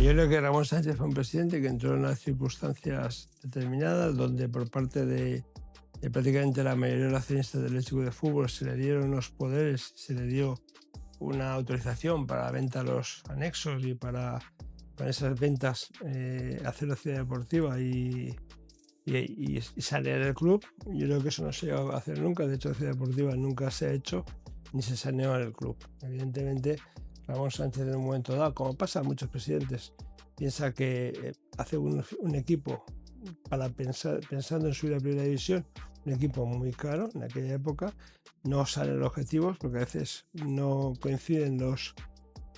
yo creo que Ramón Sánchez fue un presidente que entró en unas circunstancias determinadas donde por parte de prácticamente la mayoría de los accionistas del Club de Fútbol se le dieron unos poderes, se le dio una autorización para la venta de los anexos y para esas ventas hacer la ciudad deportiva y sanear el club. Yo creo que eso no se llegó a hacer nunca. De hecho, la ciudad deportiva nunca se ha hecho ni se saneó en el club. Evidentemente, Ramón Sánchez en un momento dado, como pasa a muchos presidentes, piensa que hace un equipo para pensando en subir a primera división, un equipo muy caro en aquella época, no salen los objetivos porque a veces no coinciden los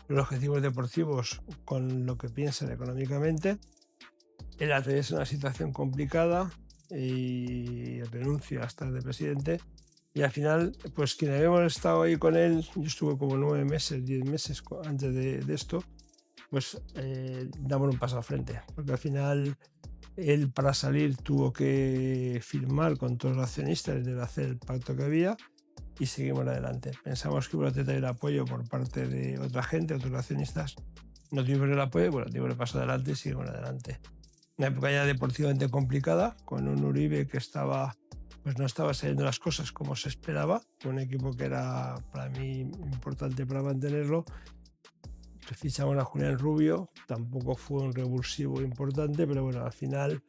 objetivos deportivos con lo que piensan económicamente. Él atraviesa una situación complicada y renuncia a estar de presidente. Y al final, pues quienes habíamos estado ahí con él, yo estuve como 9 meses, 10 meses antes de esto, pues damos un paso al frente. Porque al final él para salir tuvo que firmar con todos los accionistas de hacer el pacto que había y seguimos adelante. Pensamos que iba a tener apoyo por parte de otra gente, otros accionistas. No tuvimos el apoyo, bueno, tuvimos el paso adelante y seguimos adelante. Una época ya deportivamente complicada, con un Uribe que pues no estaba saliendo las cosas como se esperaba, un equipo que era para mí importante para mantenerlo. Fichamos a Julián Rubio, tampoco fue un revulsivo importante, pero bueno, al final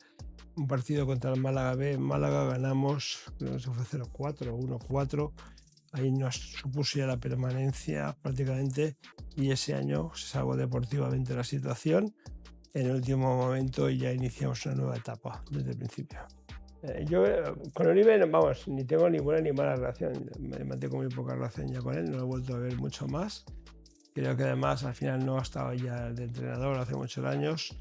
un partido contra el Málaga B, en Málaga ganamos, creo que se fue 0-4 o 1-4, ahí nos supuso ya la permanencia prácticamente y ese año se salvó deportivamente la situación. En el último momento ya iniciamos una nueva etapa desde el principio. Yo con Uribe, vamos, ni tengo ni buena ni mala relación, me mantengo muy poca relación ya con él, no lo he vuelto a ver mucho más. Creo que además al final no ha estado ya de entrenador hace muchos años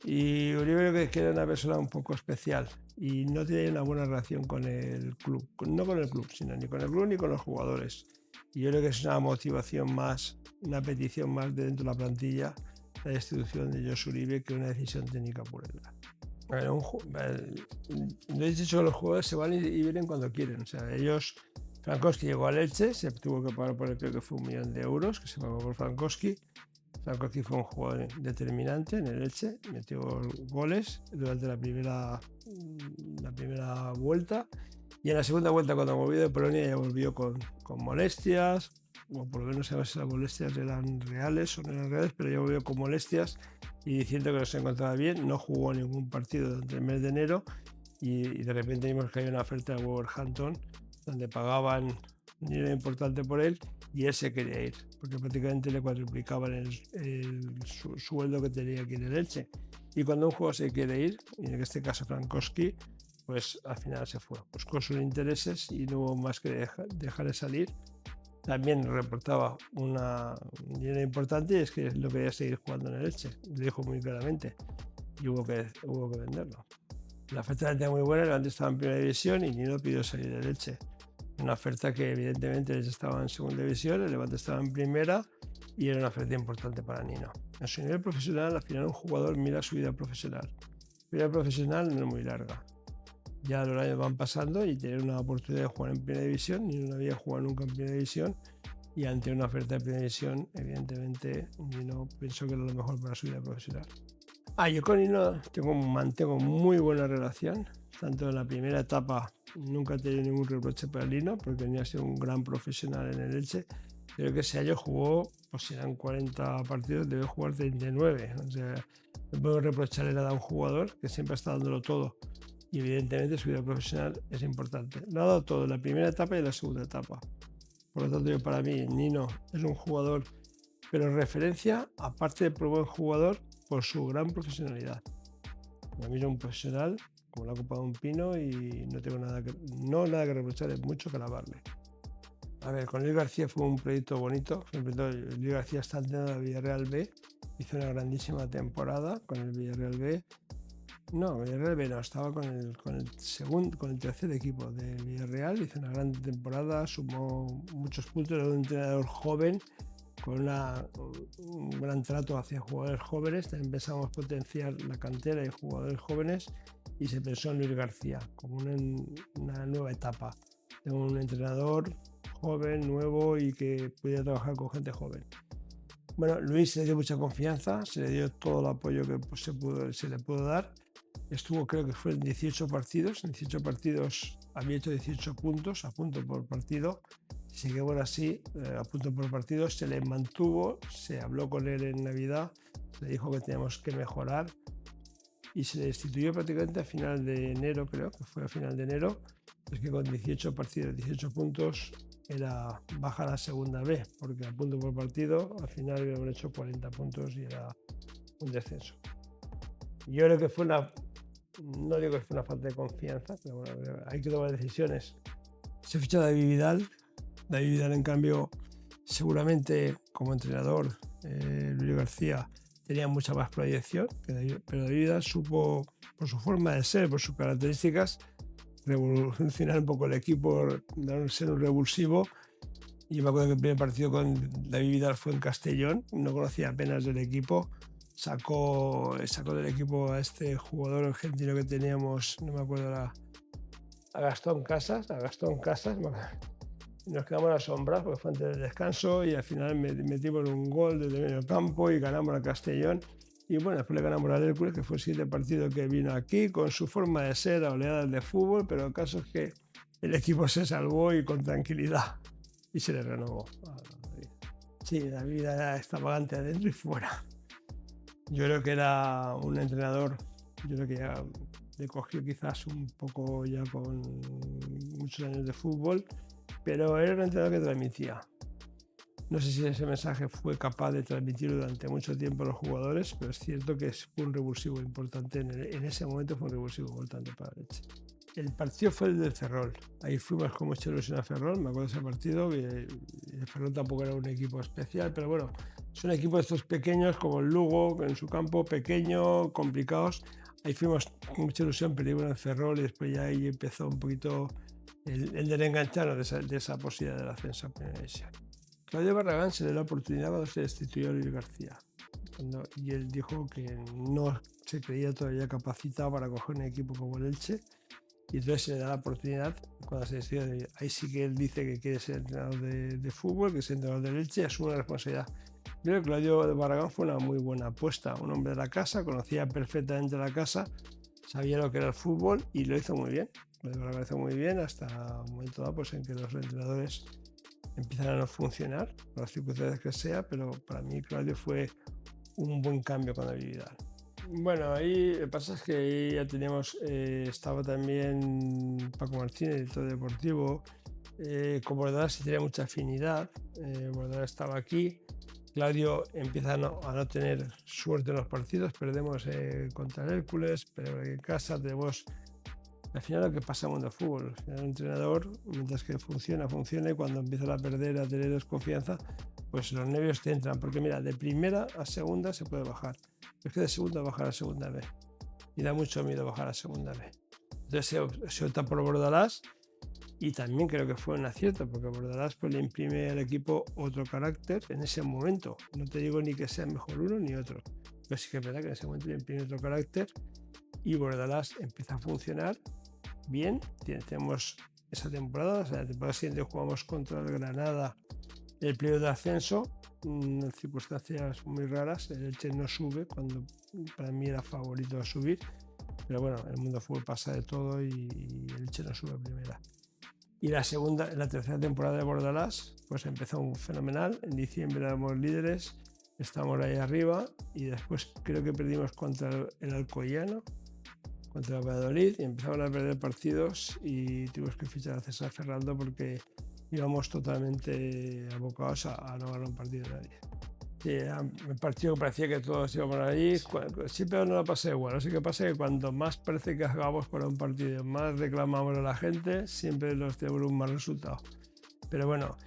y Uribe creo que era una persona un poco especial y no tenía una buena relación con el club, no con el club, sino ni con el club ni con los jugadores. Y yo creo que es una motivación más, una petición más de dentro de la plantilla, la destitución de Josu Uribe, que una decisión técnica pura. A ver, no he dicho que los jugadores se van y vienen cuando quieren. O sea, ellos, Frankowski llegó al Elche, se tuvo que pagar por el, creo que fue 1 millón de euros, que se pagó por Frankowski. Frankowski fue un jugador determinante en el Elche, metió goles durante la primera vuelta. Y en la segunda vuelta, cuando volvió de Polonia, ya volvió con molestias, o por lo menos a ver si las molestias eran reales o no eran reales, pero ya volvió con molestias y diciendo que no se encontraba bien. No jugó ningún partido durante el mes de enero y de repente vimos que había una oferta de Wolverhampton donde pagaban un dinero importante por él y él se quería ir, porque prácticamente le cuadruplicaban el sueldo que tenía aquí en el Elche. Y cuando un jugador se quiere ir, y en este caso Frankowski, pues al final se fue, buscó sus intereses y no hubo más que dejar de salir. También reportaba un dinero importante y es que no quería seguir jugando en el Elche, lo dijo muy claramente y hubo que venderlo. La oferta era muy buena, el Levante estaba en primera división y Nino pidió salir del Elche. Una oferta que evidentemente ellos estaban en segunda división, el Levante estaba en primera y era una oferta importante para Nino. En su nivel profesional, al final un jugador mira su vida profesional. Su vida profesional no es muy larga. Ya los años van pasando y tener una oportunidad de jugar en primera división, Nino no había jugado nunca en primera división y ante una oferta de primera división, evidentemente Nino pensó que era lo mejor para su vida profesional. Yo con Nino mantengo muy buena relación, tanto en la primera etapa nunca he tenido ningún reproche para Nino, porque Nino ha sido un gran profesional en el Elche. Creo que ese año jugó, pues si eran 40 partidos, debe jugar 39. O sea, no puedo reprocharle nada a un jugador que siempre está dándolo todo. Y evidentemente su vida profesional es importante. Lo ha dado todo en la primera etapa y en la segunda etapa. Por lo tanto, para mí, Nino es un jugador, pero en referencia, aparte de por buen jugador, por su gran profesionalidad. Para mí es un profesional como la copa de un pino y no tengo nada que reprocharle, mucho que alabarle. A ver, con Luis García fue un proyecto bonito. Luis García está entrenando al Villarreal B, hizo una grandísima temporada con el Villarreal B. No, Villarreal B no, estaba con el tercer equipo de Villarreal, hizo una gran temporada, sumó muchos puntos, era un entrenador joven con un gran trato hacia jugadores jóvenes. También empezamos a potenciar la cantera de jugadores jóvenes y se pensó en Luis García como una nueva etapa de un entrenador joven, nuevo y que pudiera trabajar con gente joven. Bueno, Luis se le dio mucha confianza, se le dio todo el apoyo que pues, se le pudo dar. Estuvo, creo que fue en 18 partidos. En 18 partidos había hecho 18 puntos, a punto por partido. Si seguimos así, a punto por partido, se le mantuvo, se habló con él en Navidad, se le dijo que teníamos que mejorar y se le destituyó prácticamente a final de enero, creo que fue a final de enero. Es que con 18 partidos, 18 puntos, era bajar a segunda B, porque a punto por partido al final habíamos hecho 40 puntos y era un descenso. Yo creo que fue no digo que fue una falta de confianza, pero bueno, hay que tomar decisiones. Se ficha David Vidal. David Vidal, en cambio, seguramente como entrenador, Luis García tenía mucha más proyección, pero David Vidal supo, por su forma de ser, por sus características, revolucionar un poco el equipo, ser un revulsivo. Y me acuerdo que el primer partido con David Vidal fue en Castellón, no conocía apenas del equipo, sacó del equipo a este jugador argentino que teníamos, no me acuerdo ahora, a Gastón Casas, nos quedamos asombrados porque fue antes del descanso y al final metimos un gol desde medio campo y ganamos a Castellón. Y bueno, después le ganamos al Hércules, que fue el siguiente partido que vino aquí, con su forma de ser, a oleadas de fútbol, pero el caso es que el equipo se salvó y con tranquilidad, y se le renovó. Sí, la vida estaba antes adentro y fuera. Yo creo que era un entrenador, yo creo que ya le cogió quizás un poco ya con muchos años de fútbol, pero era un entrenador que transmitía. No sé si ese mensaje fue capaz de transmitirlo durante mucho tiempo a los jugadores, pero es cierto que fue un revulsivo importante, en ese momento fue un revulsivo importante para el Elche. El partido fue el del Ferrol. Ahí fuimos con mucha ilusión a Ferrol, me acuerdo de ese partido. El Ferrol tampoco era un equipo especial, pero bueno, es un equipo de estos pequeños como el Lugo, en su campo pequeño, complicados. Ahí fuimos con mucha ilusión, perdimos en el Ferrol y después ya ahí empezó un poquito el del engancharnos de esa posibilidad del ascenso a Primera División. Claudio Barragán se le dio la oportunidad cuando se destituyó a Luis García. Y él dijo que no se creía todavía capacitado para coger un equipo como el Elche. Y entonces se le da la oportunidad cuando se decide. Ahí sí que él dice que quiere ser entrenador de fútbol, que es entrenador del Elche, y asume la responsabilidad. Yo creo que Claudio Barragán fue una muy buena apuesta. Un hombre de la casa, conocía perfectamente la casa, sabía lo que era el fútbol y lo hizo muy bien. Lo hizo muy bien hasta el momento dado pues, en que los entrenadores empiezan a no funcionar, por las circunstancias que sea, pero para mí Claudio fue un buen cambio con David Vidal. Bueno, ahí lo que pasa es que ahí ya teníamos, estaba también Paco Martínez, director deportivo, con Bordalás sí tenía mucha afinidad, Bordalás estaba aquí, Claudio empieza a no tener suerte en los partidos, perdemos contra el Hércules, pero en casa tenemos. Al final lo que pasa en el mundo del fútbol, al final el entrenador, mientras que funciona y cuando empiezan a perder, a tener desconfianza, pues los nervios te entran, porque mira, de primera a segunda se puede bajar, pero es que de segunda bajar a segunda B, y da mucho miedo bajar a segunda B. Entonces se opta por Bordalás, y también creo que fue un acierto, porque Bordalás pues, le imprime al equipo otro carácter en ese momento. No te digo ni que sea mejor uno ni otro, pero sí que es verdad que en ese momento le imprime otro carácter, y Bordalás empieza a funcionar bien. Tenemos esa temporada, o sea, la temporada siguiente jugamos contra el Granada el playoff de ascenso, en circunstancias muy raras. El Elche no sube cuando para mí era favorito a subir, pero bueno, en el mundo del fútbol pasa de todo y el Elche no sube a primera. Y la tercera temporada de Bordalás pues empezó fenomenal. En diciembre éramos líderes, estábamos ahí arriba y después creo que perdimos contra el Alcoyano, contra el Valladolid, y empezaron a perder partidos y tuvimos que fichar a César Ferrando porque íbamos totalmente abocados a no ganar un partido de nadie. Sí, el partido parecía que todos íbamos allí, siempre no lo pasa igual. Así que pasa que cuanto más parece que hagamos para un partido, más reclamamos a la gente, siempre los tenemos un mal resultado. Pero bueno,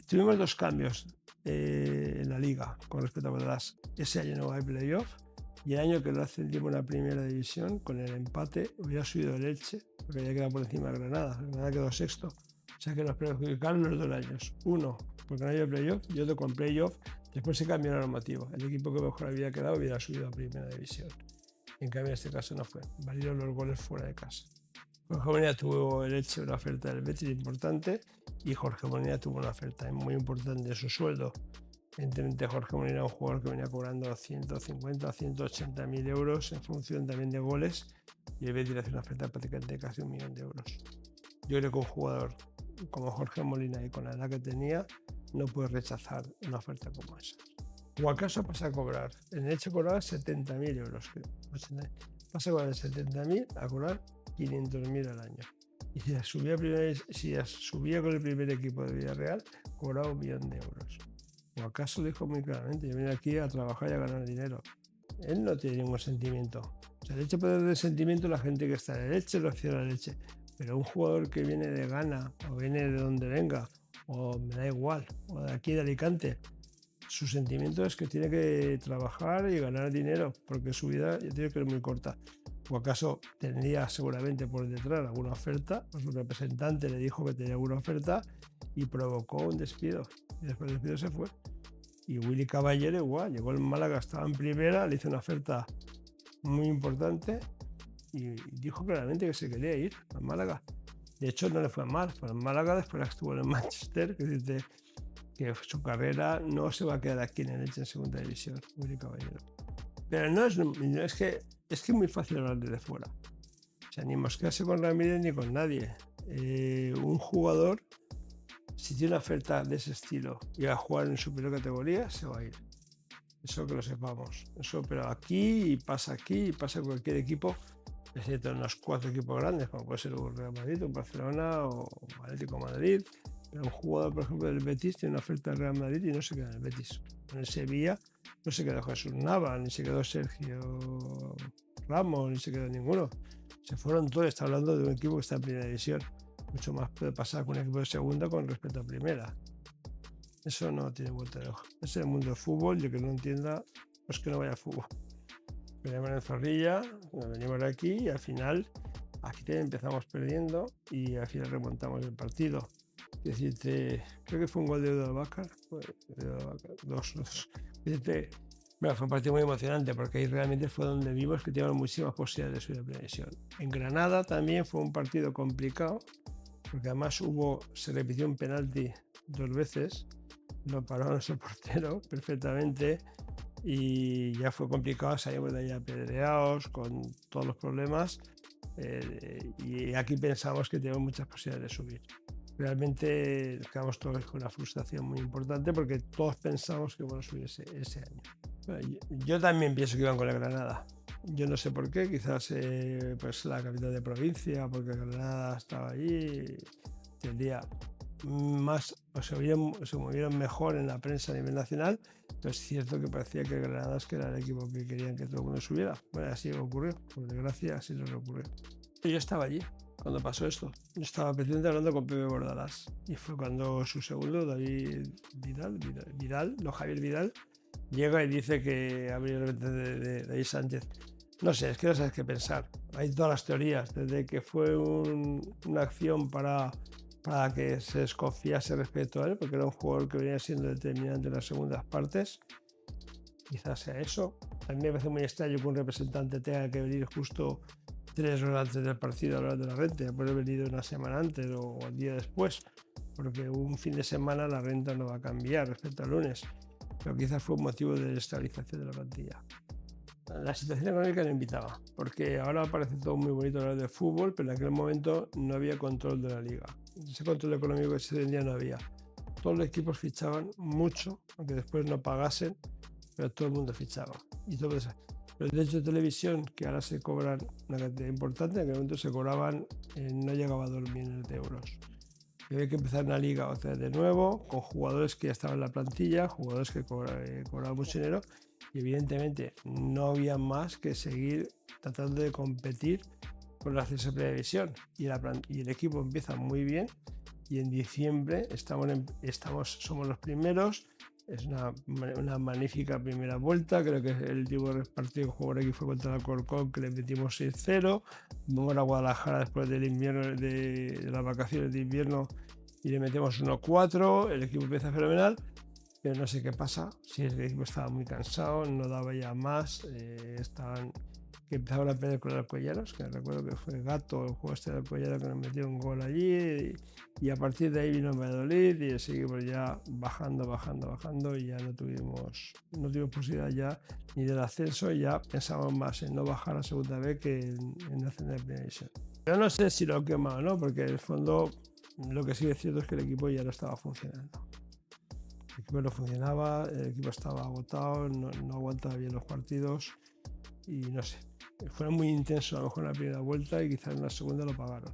tuvimos dos cambios en la liga con respecto a Bordalás. Ese año no hay playoff. Y el año que lo ascendimos a la primera división, con el empate, hubiera subido el Elche, porque había quedado por encima de Granada. Granada quedó sexto. O sea que nos perjudicaron los 2 años. Uno, porque no había playoff, y otro con playoff. Después se cambió la normativa. El equipo que mejor había quedado hubiera subido a primera división. En cambio, en este caso no fue. Valieron los goles fuera de casa. Jorge Molina tuvo el Elche una oferta del Betis importante, y Jorge Molina tuvo una oferta muy importante de su sueldo Evidentemente Jorge Molina era un jugador que venía cobrando 150 o 180 mil euros en función también de goles, y el Betis le hace una oferta prácticamente de casi 1 millón de euros. Yo creo que un jugador como Jorge Molina y con la edad que tenía no puede rechazar una oferta como esa. ¿O acaso pasa a cobrar? En el hecho cobraba 70.000 euros, creo. Pasa a cobrar de 70.000 a cobrar 500.000 al año. Y si subía con el primer equipo de Villarreal, cobraba 1 millón de euros. ¿O acaso dijo muy claramente: yo vine aquí a trabajar y a ganar dinero? Él no tiene ningún sentimiento. O sea, el Elche puede tener sentimiento la gente que está en el Elche, lo cierra el Elche. Pero un jugador que viene de Ghana, o viene de donde venga, o me da igual, o de aquí de Alicante, su sentimiento es que tiene que trabajar y ganar dinero, porque su vida yo creo que es muy corta. ¿O acaso tendría seguramente por detrás alguna oferta? Pues su representante le dijo que tenía alguna oferta y provocó un despido. Y después del despido se fue. Y Willy Caballero igual, llegó al Málaga, estaba en primera, le hizo una oferta muy importante y dijo claramente que se quería ir a Málaga. De hecho, no le fue mal, fue a Málaga, después estuvo en el Manchester, que dice que su carrera no se va a quedar aquí en el Elche en segunda división, Willy Caballero. Pero no es que es muy fácil hablar desde fuera. O sea, ni mosquearse con Ramírez ni con nadie. Un jugador, si tiene una oferta de ese estilo y va a jugar en superior categoría, se va a ir. Eso que lo sepamos. Eso, pero aquí pasa en cualquier equipo, excepto en los 4 equipos grandes, como puede ser un Real Madrid, un Barcelona o Atlético de Madrid. Pero un jugador, por ejemplo, del Betis tiene una oferta del Real Madrid y no se queda en el Betis. En el Sevilla no se quedó Jesús Nava, ni se quedó Sergio Ramos, ni se quedó ninguno. Se fueron todos. Está hablando de un equipo que está en primera división. Mucho más puede pasar con un equipo de segunda con respecto a primera. Eso no tiene vuelta de hoja. Es el mundo del fútbol y el que no entienda, pues que no vaya a fútbol. Venimos en Zorrilla, venimos aquí y al final aquí empezamos perdiendo y al final remontamos el partido. Es decir, creo que fue un gol de Edu Abakar, 2-2. Bueno, fue un partido muy emocionante porque ahí realmente fue donde vimos que teníamos muchísimas posibilidades de subir a primera división. En Granada también fue un partido complicado porque además se repitió un penalti 2 veces, lo paró nuestro portero perfectamente y ya fue complicado, salimos de ahí apedreados con todos los problemas y aquí pensamos que tenemos muchas posibilidades de subir. Realmente quedamos todos con una frustración muy importante porque todos pensamos que bueno subir ese año. Bueno, yo también pienso que iban con el Granada. Yo no sé por qué, quizás pues la capital de provincia, porque Granada estaba allí, tendría más, o se movieron mejor en la prensa a nivel nacional, pero es cierto que parecía que Granada era el equipo que querían que todo el mundo subiera. Bueno, así ocurrió, por desgracia así nos ocurrió. Yo estaba allí cuando pasó esto. Yo estaba precisamente hablando con Pepe Bordalás y fue cuando su segundo, David Javier Vidal, llega y dice que abrió el venta de David Sánchez. No sé, es que no sabes qué pensar. Hay todas las teorías, desde que fue una acción para que se desconfiase respecto a él, porque era un jugador que venía siendo determinante en las segundas partes. Quizás sea eso. También me parece muy extraño que un representante tenga que venir justo 3 horas antes del partido a hablar de la renta, puede haber venido una semana antes o el día después, porque un fin de semana la renta no va a cambiar respecto al lunes, pero quizás fue un motivo de desestabilización de la plantilla. La situación económica no invitaba, porque ahora parece todo muy bonito hablar de fútbol, pero en aquel momento no había control de la liga. Ese control económico que se tenía no había. Todos los equipos fichaban mucho, aunque después no pagasen, pero todo el mundo fichaba. Y todo eso. Los derechos de televisión, que ahora se cobran una cantidad importante, en aquel momento se cobraban, no llegaba a 2 millones de euros. Y había que empezar una liga otra vez de nuevo, con jugadores que ya estaban en la plantilla, jugadores que cobraban mucho dinero, y evidentemente no había más que seguir tratando de competir por el acceso a primera división. Y el equipo empieza muy bien, y en diciembre somos los primeros. Es una magnífica primera vuelta. Creo que el último partido que jugó aquí fue contra el Alcorcón, que le metimos 6-0. Vamos a Guadalajara después del invierno, de las vacaciones de invierno, y le metemos 1-4. El equipo empieza fenomenal, pero no sé qué pasa. Si el equipo estaba muy cansado, no daba ya más. que empezaban a pelear con Alcoyanos, que recuerdo que fue Gato, el juego este de Alcoyano, que nos metió un gol allí, y a partir de ahí vino Valladolid y seguimos ya bajando y ya no tuvimos posibilidad ya ni del ascenso, ya pensamos más en no bajar a segunda B que en ascender a primera división. Yo no sé si lo he quemado o no, porque en el fondo lo que sí es cierto es que el equipo ya no estaba funcionando. El equipo no funcionaba, el equipo estaba agotado, no aguantaba bien los partidos y no sé. Fueron muy intensos a lo mejor en la primera vuelta y quizás en la segunda lo pagaron.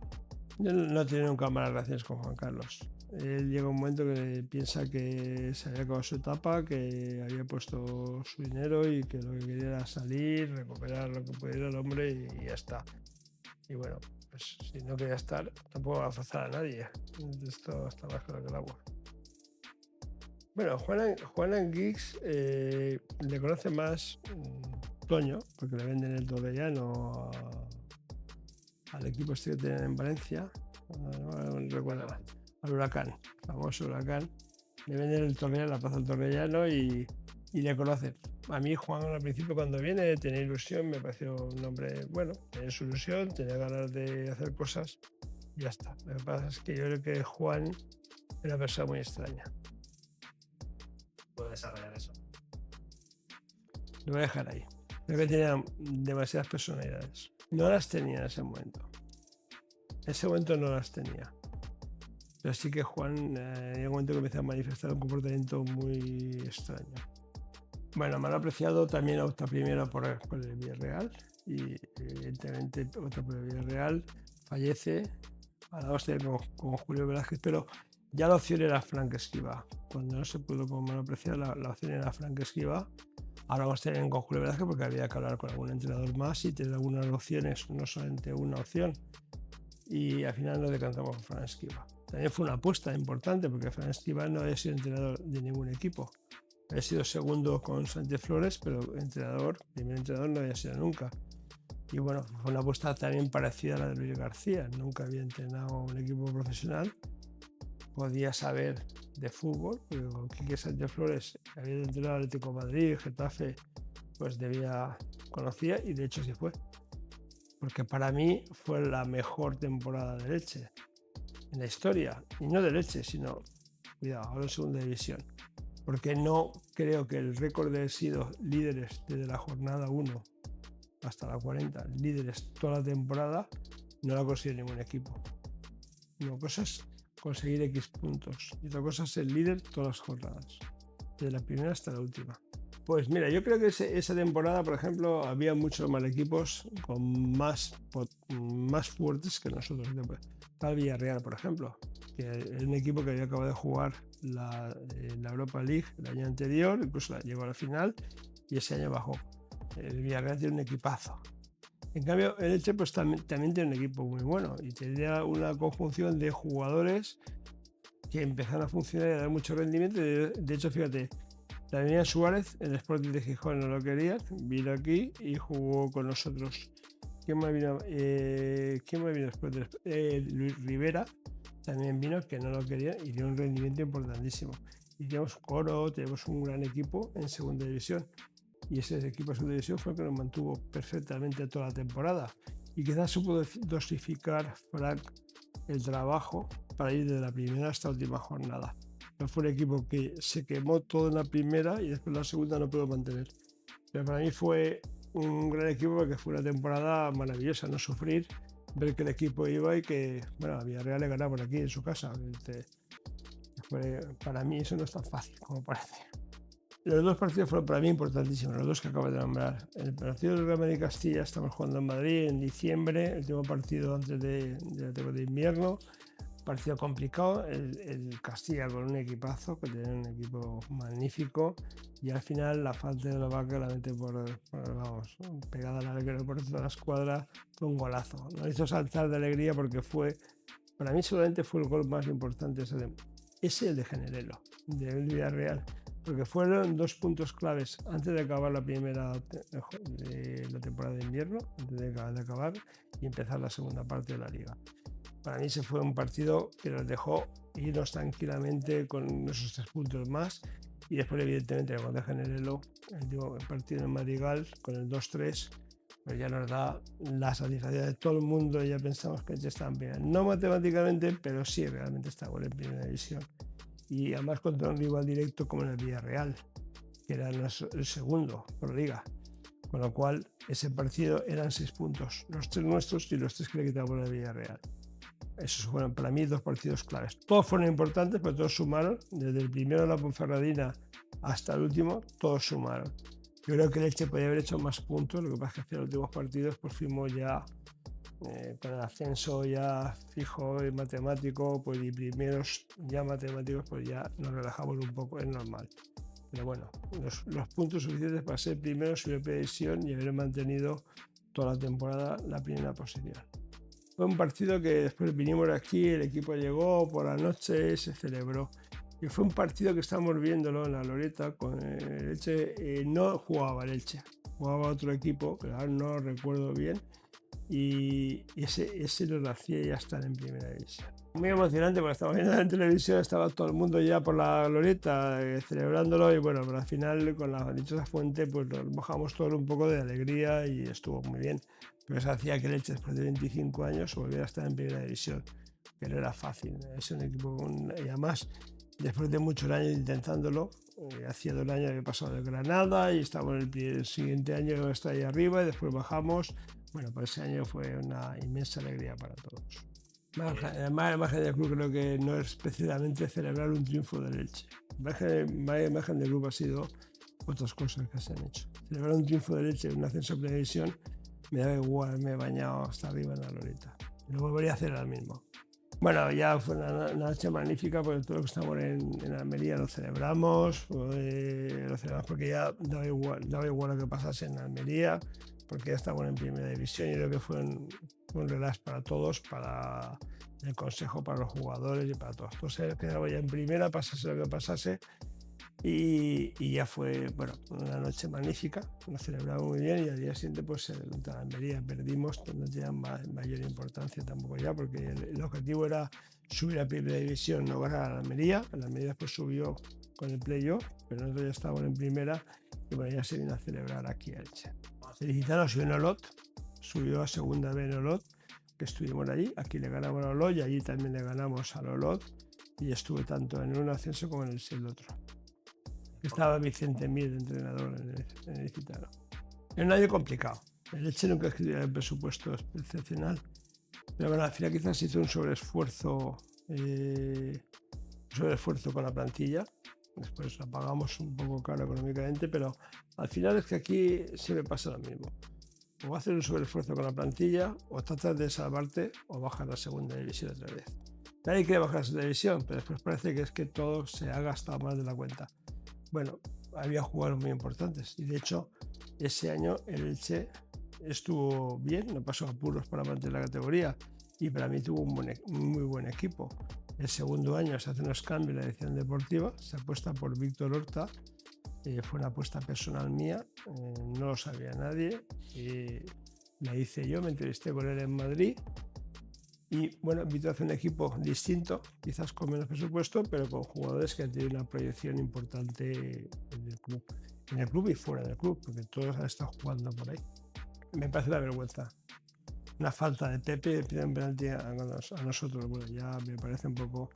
Yo no he tenido nunca malas relaciones con Juan Carlos. Él llega un momento que piensa que se había acabado su etapa, que había puesto su dinero y que lo que quería era salir, recuperar lo que pudiera el hombre y ya está. Y bueno, pues si no quería estar, tampoco va a forzar a nadie. Esto está más claro que el agua. Bueno, Juanan Giggs le conoce más Toño, porque le venden el Torrellano al equipo este que tienen en Valencia, no recuerdo, al Huracán, famoso Huracán. Le venden el Torrellano, la plaza del Torrellano y le conocen. A mí Juan al principio cuando viene tenía ilusión, me pareció un hombre bueno, tenía su ilusión, tenía ganas de hacer cosas y ya está. Lo que pasa es que yo creo que Juan era una persona muy extraña. ¿Puedo desarrollar eso? Lo voy a dejar ahí. Creo que tenía demasiadas personalidades. No las tenía en ese momento. En ese momento no las tenía. Pero sí que Juan, en un momento que empezó a manifestar un comportamiento muy extraño. Bueno, me han apreciado, también opta primero por el Villarreal y evidentemente opta por el Villarreal, fallece, ahora vamos a tener con Julio Velázquez, pero ya la opción era Frank Esquiva. Cuando no se pudo como me han apreciado, la opción era Frank Esquiva. Ahora vamos a tener con Julio Velázquez porque había que hablar con algún entrenador más y tener algunas opciones, no solamente una opción. Y al final nos decantamos con Frank Esquiva. También fue una apuesta importante porque Frank Esquiva no había sido entrenador de ningún equipo. Había sido segundo con Sánchez Flores, pero primer entrenador no había sido nunca. Y bueno, fue una apuesta también parecida a la de Luis García. Nunca había entrenado un equipo profesional. Podía saber de fútbol, pero Quique Sánchez Flores había entrenado al Atlético de Madrid, Getafe, pues conocía y de hecho sí fue. Porque para mí fue la mejor temporada de Elche en la historia. Y no de Elche, sino, cuidado, ahora en segunda división. Porque no creo que el récord de haber sido líderes desde la jornada 1 hasta la 40, líderes toda la temporada, no lo ha conseguido ningún equipo. Una cosa es conseguir X puntos y otra cosa es ser líder todas las jornadas, desde la primera hasta la última. Pues mira, yo creo que esa temporada, por ejemplo, había muchos más equipos con más fuertes que nosotros. Tal Villarreal, por ejemplo, que es un equipo que había acabado de jugar la Europa League el año anterior, incluso llegó a la final y ese año bajó. El Villarreal tiene un equipazo. En cambio, el Elche pues, también tiene un equipo muy bueno y tenía una conjunción de jugadores que empezaron a funcionar y a dar mucho rendimiento. De hecho, fíjate, Daniel Suárez, el Sporting de Gijón no lo quería, vino aquí y jugó con nosotros. ¿Quién me vino después? Luis Rivera también vino, que no lo quería y dio un rendimiento importantísimo. Y tenemos Coro, tenemos un gran equipo en segunda división. Y ese equipo de segunda división fue el que nos mantuvo perfectamente toda la temporada. Y quizás supo dosificar Frank el trabajo para ir de la primera hasta la última jornada. No fue un equipo que se quemó todo en la primera y después en la segunda no pudo mantener. Pero para mí fue un gran equipo porque fue una temporada maravillosa, no sufrir, ver que el equipo iba y que, bueno, a Villarreal le ganaba por aquí en su casa. Para mí eso no es tan fácil como parece. Los dos partidos fueron para mí importantísimos, los dos que acabo de nombrar. El partido del Real Madrid Castilla estamos jugando en Madrid en diciembre, el último partido antes de la temporada de invierno. Partido complicado, el Castilla con un equipazo, que tiene un equipo magnífico, y al final la falta de la vaca la mete vamos, pegada al arquero por toda la escuadra, fue un golazo. Nos hizo saltar de alegría porque para mí solamente fue el gol más importante ese el de Generelo, del Villarreal, porque fueron 2 puntos claves antes de acabar la primera de la temporada de invierno, antes de acabar y empezar la segunda parte de la liga. Para mí ese fue un partido que nos dejó irnos tranquilamente con esos 3 puntos más y después evidentemente con el Generelo, el partido en Madrigal con el 2-3, pero ya nos da la satisfacción de todo el mundo y ya pensamos que ya están bien. No matemáticamente, pero sí realmente estamos en primera división. Y además contra un rival directo como en el Villarreal, que era el segundo por la liga. Con lo cual, ese partido eran 6 puntos, los 3 nuestros y los 3 que le quitamos al Villarreal. Esos fueron para mí 2 partidos claves. Todos fueron importantes, pero todos sumaron. Desde el primero de la Ponferradina hasta el último, todos sumaron. Yo creo que el Elche podía haber hecho más puntos, lo que pasa es que hacia los últimos partidos pues fuimos ya con el ascenso ya fijo y matemático, pues y primeros ya matemáticos, pues ya nos relajamos un poco, es normal. Pero bueno, los puntos suficientes para ser primeros en la previsión y haber mantenido toda la temporada la primera posición. Fue un partido que después vinimos aquí, el equipo llegó por la noche, se celebró. Y fue un partido que estábamos viéndolo en la Loreta con el Elche. No jugaba el Elche, jugaba otro equipo, pero ahora no recuerdo bien. Y ese nos hacía ya estar en primera división. Muy emocionante porque estaba viendo en televisión, estaba todo el mundo ya por la glorieta celebrándolo y bueno, pero al final con la dichosa fuente pues nos bajamos todos un poco de alegría y estuvo muy bien. Pero eso hacía que el Elche después de 25 años volviera a estar en primera división, que no era fácil. Es un equipo y además después de muchos años intentándolo, hacía 2 años que he pasado de Granada y estamos el siguiente año está ahí arriba y después bajamos. Bueno, pues ese año fue una inmensa alegría para todos. Además, la imagen del club creo que no es precisamente celebrar un triunfo del Elche. La imagen del club ha sido otras cosas que se han hecho. Celebrar un triunfo del Elche en un ascenso de primera división me da igual, me he bañado hasta arriba en la Loreta. Lo volvería a hacer ahora mismo. Bueno, ya fue una noche magnífica porque todos los que estamos en Almería lo celebramos porque ya daba igual lo que pasase en Almería, porque ya estamos en primera división y creo que fue un relax para todos, para el consejo, para los jugadores y para todos. Entonces quedaba ya en primera, pasase lo que pasase. Y ya fue bueno, una noche magnífica, nos celebramos muy bien y al día siguiente pues en Almería perdimos, no tenía mayor importancia tampoco ya, porque el objetivo era subir a primera división, no ganar a Almería. La Almería después subió con el playoff, pero nosotros ya estábamos en primera y bueno, ya se vino a celebrar aquí a Elche. Felicitaros, subió en Olot, subió a segunda vez en Olot, que estuvimos allí, aquí le ganamos a Olot y allí también le ganamos al Olot y estuve tanto en un ascenso como en el otro. Estaba Vicente Mir, entrenador en el Gitano. Es un año complicado. El Elche nunca escribió el presupuesto excepcional. Pero bueno, al final quizás hizo un sobreesfuerzo con la plantilla. Después la pagamos un poco caro económicamente, pero al final es que aquí siempre pasa lo mismo. O haces un sobreesfuerzo con la plantilla, o tratas de salvarte, o bajas a la segunda división otra vez. Nadie quiere bajar a la segunda división, pero después parece que es que todo se ha gastado más de la cuenta. Bueno, había jugadores muy importantes y de hecho ese año el Elche estuvo bien, no pasó apuros para mantener la categoría y para mí tuvo un muy buen equipo. El segundo año se hace unos cambios en la dirección deportiva, se apuesta por Víctor Horta, fue una apuesta personal mía, no lo sabía nadie, la hice yo, me entrevisté con él en Madrid. Y bueno, invito a hacer un equipo distinto, quizás con menos presupuesto, pero con jugadores que han tenido una proyección importante en el club y fuera del club, porque todos han estado jugando por ahí. Me parece una vergüenza. Una falta de Pepe, piden penalti a nosotros, bueno, ya me parece un poco.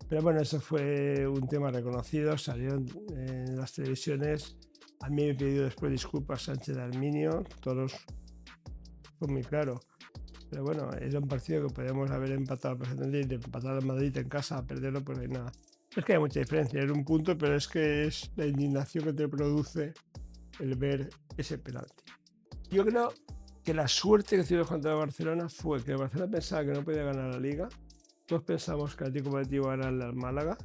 Pero bueno, eso fue un tema reconocido, salieron en las televisiones. A mí me he pedido después disculpas Sánchez de Arminio, todos fue muy claro. Pero bueno, era un partido que podíamos haber empatado perfectamente, y empatar al Madrid en casa, a perderlo, pues hay nada. Es que hay mucha diferencia, era un punto, pero es que es la indignación que te produce el ver ese penalti. Yo creo que la suerte que tuvimos contra el Barcelona fue que el Barcelona pensaba que no podía ganar la Liga. Todos pensamos que el Atlético de Madrid iba a ganar al Málaga.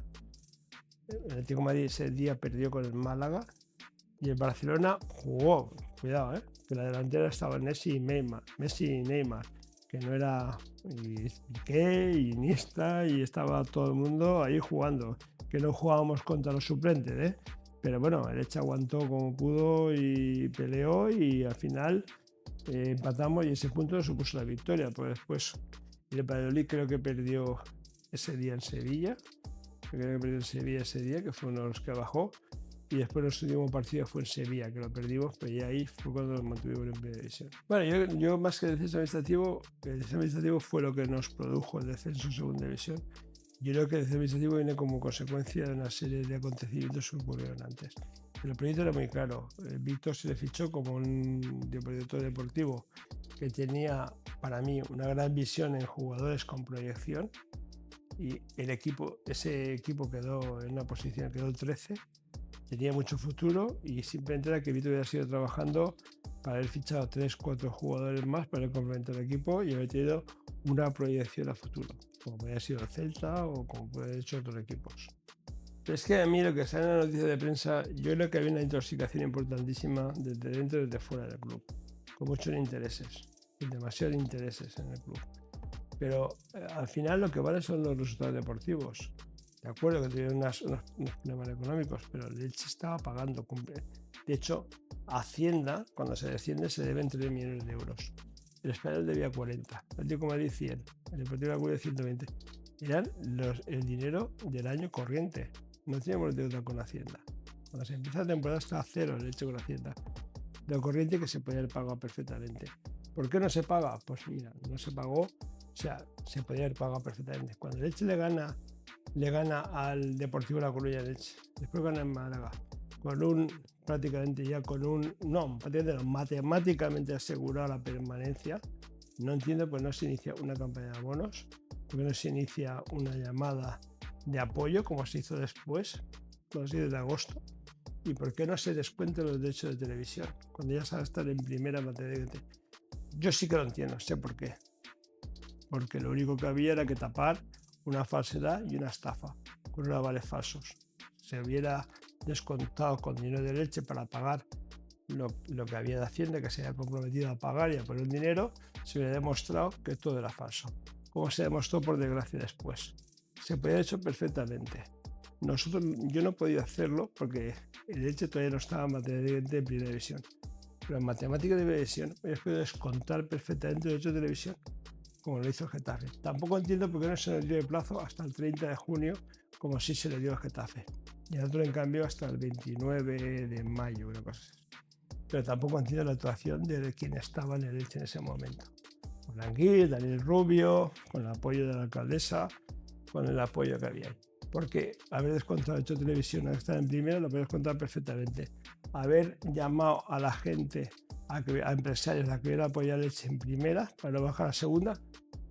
El Atlético de Madrid ese día perdió con el Málaga y el Barcelona jugó, cuidado, que la delantera estaba Messi y Neymar, que no era Piqué y Iniesta, y estaba todo el mundo ahí jugando, que no jugábamos contra los suplentes, pero bueno, el Elche aguantó como pudo y peleó y al final empatamos y ese punto supuso la victoria, pues después el Valladolid creo que perdió ese día en Sevilla, que fue uno de los que bajó, y después nuestro último partido fue en Sevilla, que lo perdimos, pero ya ahí fue cuando nos mantuvimos en primera división. Bueno, yo más que el descenso administrativo fue lo que nos produjo el descenso en segunda división. Yo creo que el descenso administrativo viene como consecuencia de una serie de acontecimientos que ocurrieron antes. Pero el proyecto era muy claro. Víctor se le fichó como un director deportivo que tenía, para mí, una gran visión en jugadores con proyección, y ese equipo quedó en una posición, quedó el 13, tenía mucho futuro, y simplemente era que Víctor hubiera sido trabajando para haber fichado 3-4 jugadores más para complementar el equipo y haber tenido una proyección a futuro, como podría haber sido el Celta o como puede haber hecho otros equipos. Pero es que a mí lo que sale en la noticia de prensa, yo creo que había una intoxicación importantísima desde dentro y desde fuera del club, con muchos intereses, demasiados intereses en el club. Pero al final lo que vale son los resultados deportivos. De acuerdo que tuvieron unos problemas económicos, pero el Elche estaba pagando. De hecho, a Hacienda, cuando se desciende, se deben 3 millones de euros. El Español debía 40, el Atlético de Madrid 100, el Deportivo Aguirre 120. Eran el dinero del año corriente. No teníamos deuda con Hacienda. Cuando se empieza la temporada está a cero el Elche con Hacienda. De lo corriente que se podía haber pagado perfectamente. ¿Por qué no se paga? Pues mira, no se pagó. O sea, se podía haber pagado perfectamente. Cuando el Elche le gana al Deportivo La Coruña de Elche, después gana en Málaga, matemáticamente asegurado la permanencia. No entiendo por qué no se inicia una campaña de abonos, por qué no se inicia una llamada de apoyo como se hizo después, con los 10 de agosto, y por qué no se descuentan los derechos de televisión cuando ya se va a estar en primera matemáticamente. Yo sí que lo entiendo, sé por qué. Porque lo único que había era que tapar una falsedad y una estafa con unos avales falsos. Se hubiera descontado con dinero de Leche para pagar lo que había de Hacienda, que se había comprometido a pagar y a poner dinero, se hubiera demostrado que todo era falso. Como se demostró por desgracia después. Se podía haber hecho perfectamente. Yo no he podido hacerlo porque el Leche todavía no estaba matemáticamente en primera división. Pero en matemática de televisión he podido descontar perfectamente el derecho de televisión, como lo hizo el Getafe. Tampoco entiendo por qué no se le dio de plazo hasta el 30 de junio, como sí se le dio al Getafe. Y al otro, en cambio, hasta el 29 de mayo, una cosa así. Pero tampoco entiendo la actuación de quien estaba en el Elche en ese momento. Con Anguil, Daniel Rubio, con el apoyo de la alcaldesa, con el apoyo que había ahí. Porque haber descontado hecho televisión a estar en primera lo podía descontar perfectamente. Haber llamado a la gente, a empresarios a que hubiera apoyado el Elche en primera para no bajar a segunda,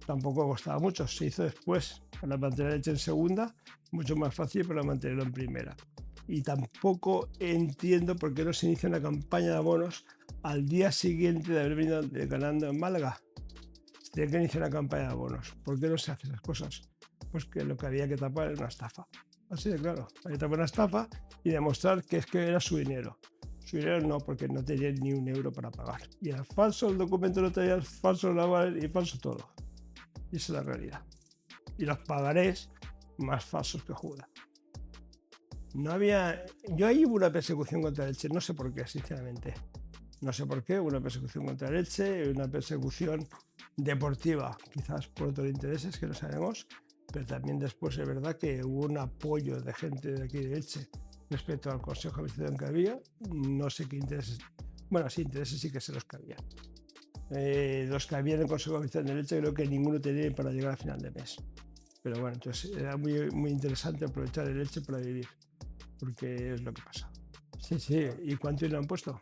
tampoco costaba mucho. Se hizo después para mantener el Elche en segunda, mucho más fácil para mantenerlo en primera. Y tampoco entiendo por qué no se inicia una campaña de abonos al día siguiente de haber venido ganando en Málaga. Se tiene que iniciar una campaña de abonos. ¿Por qué no se hacen esas cosas? Pues que lo que había que tapar era una estafa. Así de claro, había que tapar una estafa y demostrar que es que era su dinero. Su dinero no, porque no tenía ni un euro para pagar. Y era falso el documento notarial, falso el aval y falso todo. Y esa es la realidad. Y los pagarés más falsos que Judas. Yo ahí hubo una persecución contra el Elche, no sé por qué, sinceramente. No sé por qué, hubo una persecución contra el Elche, una persecución deportiva, quizás por otros intereses que no sabemos, pero también después es verdad que hubo un apoyo de gente de aquí de Elche respecto al Consejo de Administración que había. No sé qué intereses, bueno, sí, intereses sí que sé los que había. Los que había en el Consejo de Administración de Elche creo que ninguno tenía para llegar a final de mes. Pero bueno, entonces era muy, muy interesante aprovechar el Elche para vivir, porque es lo que pasa. Sí, ¿y cuánto le han puesto?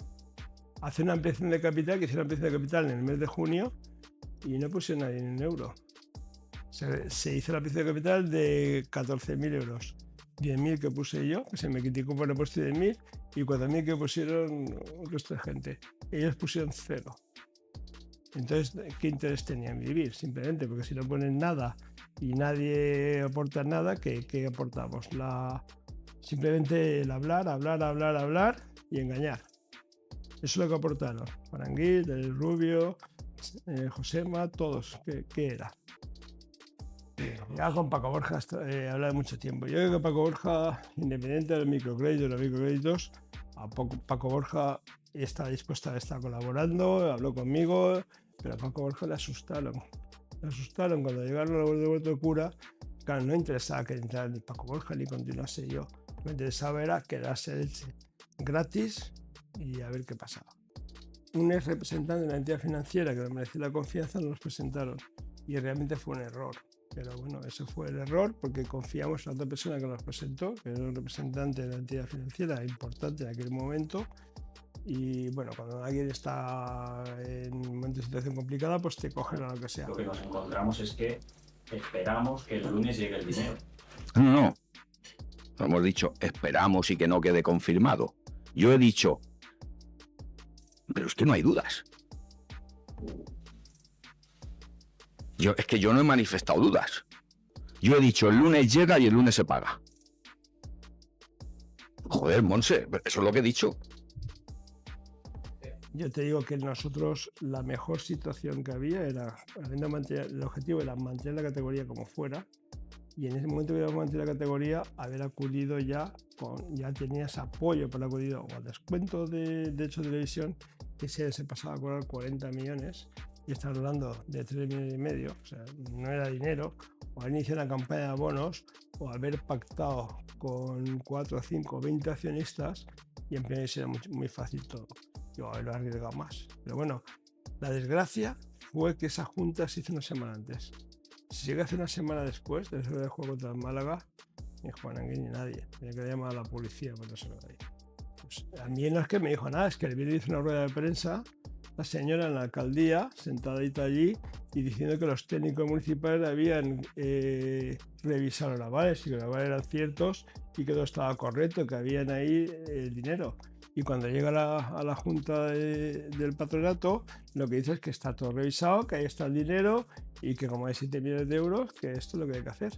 Hace una ampliación de capital, que hicieron una ampliación de capital en el mes de junio y no pusieron nadie en un euro. Se hizo la ampliación de capital de 14.000 euros. 10.000 que puse yo, que se me criticó por haber puesto 10.000, y 4.000 que pusieron un resto de gente. Ellos pusieron 0. Entonces, ¿qué interés tenían vivir? Simplemente porque si no ponen nada y nadie aporta nada, ¿qué aportamos? Simplemente el hablar y engañar. Eso es lo que aportaron. Aranguil, el Rubio, Josema, todos. ¿Qué era? Ya con Paco Borja he hablado mucho tiempo. Yo creo que Paco Borja, independiente del microcrédito y los microcréditos, Paco Borja está dispuesto a estar colaborando, habló conmigo, pero a Paco Borja le asustaron. Le asustaron cuando llegaron a la vuelta de cura. Claro, no interesaba que entrara ni Paco Borja ni continuase yo. Lo que interesaba era quedarse el Elche gratis y a ver qué pasaba. Un ex representante de la entidad financiera que nos merecía la confianza nos presentaron y realmente fue un error. Pero bueno, ese fue el error porque confiamos en la otra persona que nos presentó, que era un representante de la entidad financiera importante en aquel momento. Y bueno, cuando alguien está en un momento de situación complicada, pues te cogen a lo que sea. Lo que nos encontramos es que esperamos que el lunes llegue el dinero. No. Hemos dicho, esperamos y que no quede confirmado. Yo he dicho, pero es que no hay dudas. Es que yo no he manifestado dudas. Yo he dicho, el lunes llega y el lunes se paga. Joder, Monse, eso es lo que he dicho. Yo te digo que nosotros la mejor situación que había era, el objetivo era mantener la categoría como fuera, y en ese momento que íbamos a mantener la categoría, haber acudido ya tenías apoyo para acudir o al descuento de hecho de televisión, que se pasaba a cobrar 40 millones, y estar hablando de 3,5 millones, o sea, no era dinero, o al inicio de una campaña de abonos, o haber pactado con 4, 5, 20 accionistas, y en primer era muy fácil todo. Yo lo he arriesgado más. Pero bueno, la desgracia fue que esa junta se hizo una semana antes. Si llega a hacer una semana después del juego contra el Málaga, ni Juan Anguín ni nadie. Tenía que llamar a la policía cuando se lo de ahí. Pues a mí no es que me dijo nada, es que el vídeo hizo una rueda de prensa, la señora en la alcaldía, sentadita allí, y diciendo que los técnicos municipales habían revisado los avales y que los avales eran ciertos y que todo estaba correcto, que habían ahí el dinero. Y cuando llega a la junta del patronato, lo que dice es que está todo revisado, que ahí está el dinero y que como hay 7 millones de euros, que esto es lo que hay que hacer.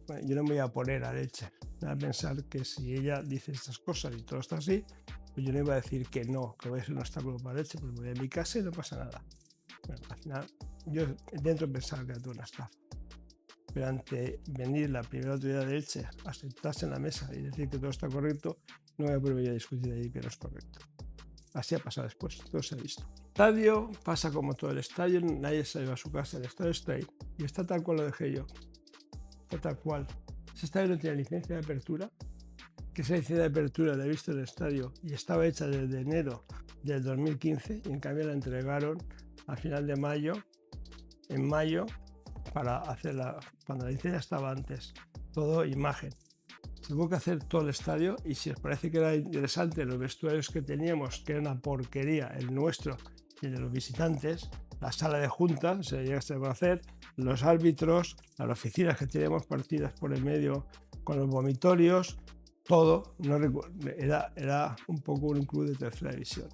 Bueno, yo no me voy a poner a leche, a pensar que si ella dice estas cosas y todo está así, pues yo no iba a decir que no, que voy a ser un obstáculo para leche, porque voy a mi casa y no pasa nada. Bueno, al final, yo dentro pensaba que era toda una estafa. Pero ante venir la primera autoridad de Elche a sentarse en la mesa y decir que todo está correcto, no voy a poder a discutir ahí que no es correcto. Así ha pasado después, todo se ha visto. El estadio pasa como todo el estadio, nadie se va a su casa, el estadio está ahí. Y está tal cual lo dejé yo. Está tal cual. Ese estadio no tiene licencia de apertura, que esa licencia de apertura la he visto en el estadio y estaba hecha desde enero del 2015 y en cambio la entregaron al final de mayo, en mayo, para hacerla, cuando la licencia estaba antes, todo imagen. Se tuvo que hacer todo el estadio y si os parece que era interesante los vestuarios que teníamos, que era una porquería, el nuestro y el de los visitantes, la sala de junta, se llegaste a conocer, los árbitros, las oficinas que teníamos partidas por el medio con los vomitorios, todo, no era un poco un club de tercera división.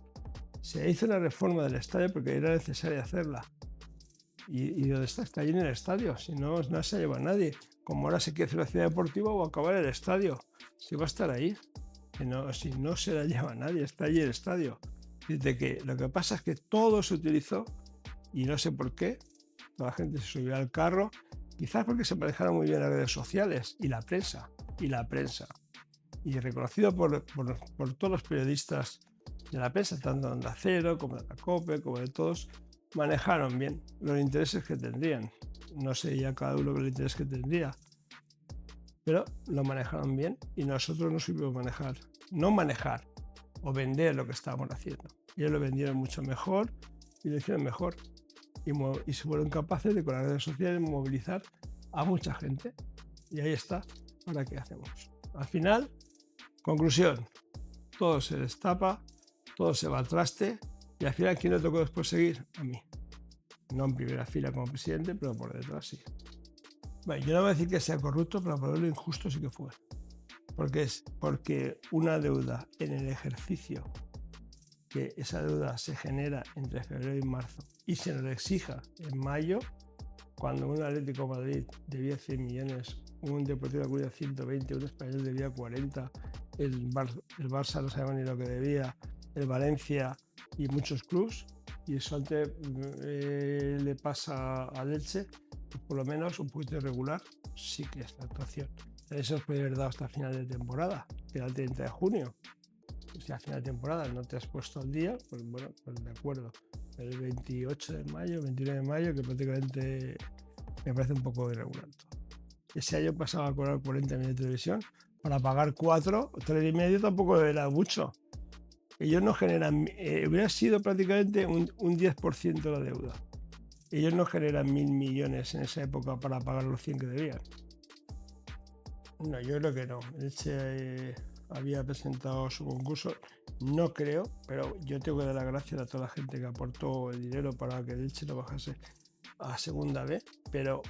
Se hizo una reforma del estadio porque era necesaria hacerla. ¿Y dónde está? Está allí en el estadio, si no, no se lleva a nadie. Como ahora se quiere hacer la ciudad deportiva o acabar el estadio, si va a estar ahí. Si no se la lleva a nadie, está allí el estadio. Dice que lo que pasa es que todo se utilizó y no sé por qué, toda la gente se subió al carro, quizás porque se manejaron muy bien las redes sociales y la prensa, y reconocido por todos los periodistas de la prensa, tanto de Onda Cero como de la COPE, como de todos, manejaron bien los intereses que tendrían. No sé ya cada uno el interés que tendría, pero lo manejaron bien y nosotros no supimos manejar o vender lo que estábamos haciendo. Ellos lo vendieron mucho mejor y lo hicieron mejor y se fueron capaces de con las redes sociales movilizar a mucha gente y ahí está. Ahora qué hacemos. Al final, conclusión, todo se destapa, todo se va al traste. Y al final, ¿quién le tocó después seguir? A mí. No en primera fila como presidente, pero por detrás sí. Bueno, yo no voy a decir que sea corrupto, pero por lo injusto sí que fue. Porque una deuda en el ejercicio, que esa deuda se genera entre febrero y marzo, y se nos exija en mayo, cuando un Atlético de Madrid debía 100 millones, un Deportivo de La Coruña 120, un Español debía 40, el Barça no sabía ni lo que debía, el Valencia y muchos clubs, y eso antes le pasa al Elche, pues por lo menos un poquito irregular, sí que es la actuación. Eso os puede haber dado hasta final de temporada, que era el 30 de junio. Si a final de temporada no te has puesto al día, pues bueno, pues de acuerdo. El 28 de mayo, 29 de mayo, que prácticamente me parece un poco irregular todo. Ese año pasaba a cobrar 40 millones de televisión, para pagar 4, 3,5 tampoco era mucho. Ellos no generan, hubiera sido prácticamente un 10% de la deuda. Ellos no generan 1.000 millones en esa época para pagar los 100 que debían. No, yo creo que no. Elche había presentado su concurso, no creo, pero yo tengo que dar las gracias a toda la gente que aportó el dinero para que el Elche lo bajase a segunda B, pero